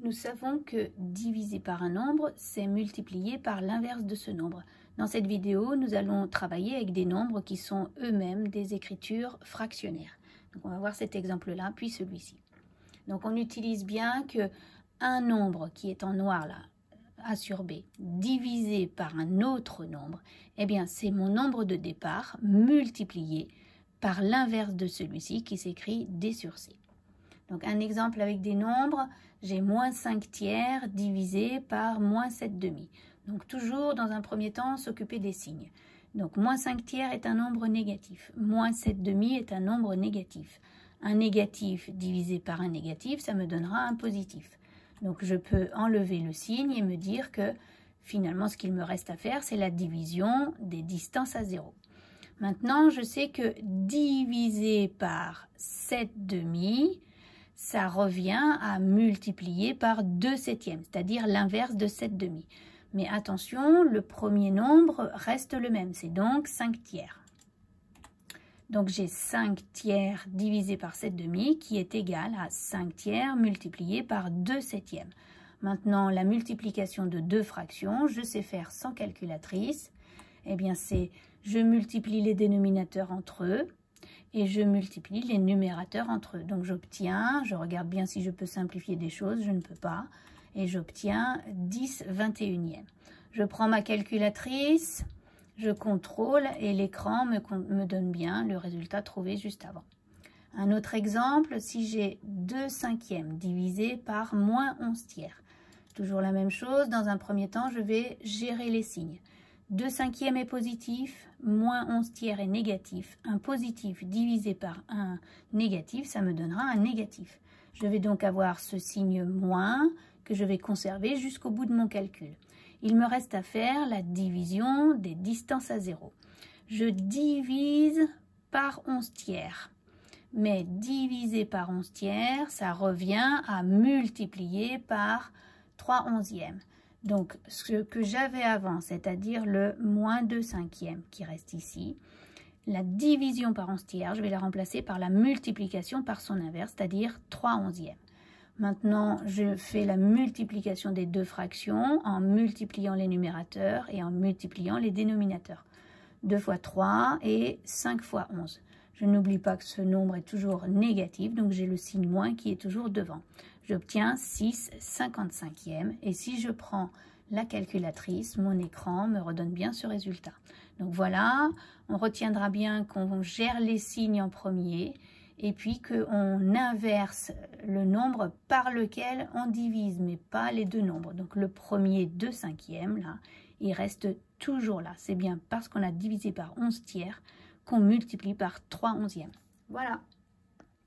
Nous savons que diviser par un nombre, c'est multiplier par l'inverse de ce nombre. Dans cette vidéo, nous allons travailler avec des nombres qui sont eux-mêmes des écritures fractionnaires. Donc on va voir cet exemple-là, puis celui-ci. Donc on utilise bien que un nombre qui est en noir là, A sur B, divisé par un autre nombre, eh bien c'est mon nombre de départ multiplié par l'inverse de celui-ci qui s'écrit D sur C. Donc un exemple avec des nombres, j'ai moins 5 tiers divisé par moins 7 demi. Donc toujours dans un premier temps s'occuper des signes. Donc moins 5 tiers est un nombre négatif, moins 7 demi est un nombre négatif. Un négatif divisé par un négatif, ça me donnera un positif. Donc je peux enlever le signe et me dire que finalement ce qu'il me reste à faire, c'est la division des distances à 0. Maintenant, je sais que divisé par 7 demi, ça revient à multiplier par 2 septièmes, c'est-à-dire l'inverse de 7 demi. Mais attention, le premier nombre reste le même, c'est donc 5 tiers. Donc j'ai 5 tiers divisé par 7 demi qui est égal à 5 tiers multiplié par 2 septièmes. Maintenant, la multiplication de deux fractions, je sais faire sans calculatrice. Eh bien, c'est je multiplie les dénominateurs entre eux et je multiplie les numérateurs entre eux. Donc j'obtiens, je regarde bien si je peux simplifier des choses, je ne peux pas, et j'obtiens 10/21e. Je prends ma calculatrice, je contrôle et l'écran me donne bien le résultat trouvé juste avant. Un autre exemple, si j'ai 2/5 divisé par moins 11 tiers. Toujours la même chose, dans un premier temps, je vais gérer les signes. 2/5 est positif, moins 11 tiers est négatif. Un positif divisé par un négatif, ça me donnera un négatif. Je vais donc avoir ce signe moins que je vais conserver jusqu'au bout de mon calcul. Il me reste à faire la division des distances à 0. Je divise par 11 tiers. Mais diviser par 11 tiers, ça revient à multiplier par 3/11e. Donc, ce que j'avais avant, c'est-à-dire le moins 2/5 qui reste ici, la division par 11 tiers, je vais la remplacer par la multiplication par son inverse, c'est-à-dire 3/11e. Maintenant, je fais la multiplication des deux fractions en multipliant les numérateurs et en multipliant les dénominateurs. 2 fois 3 et 5 fois 11. Je n'oublie pas que ce nombre est toujours négatif, donc j'ai le signe moins qui est toujours devant. J'obtiens 6/55e et si je prends la calculatrice, mon écran me redonne bien ce résultat. Donc voilà, on retiendra bien qu'on gère les signes en premier et puis qu'on inverse le nombre par lequel on divise, mais pas les deux nombres. Donc le premier 2/5e, là, il reste toujours là. C'est bien parce qu'on a divisé par 11 tiers qu'on multiplie par 3/11e. Voilà.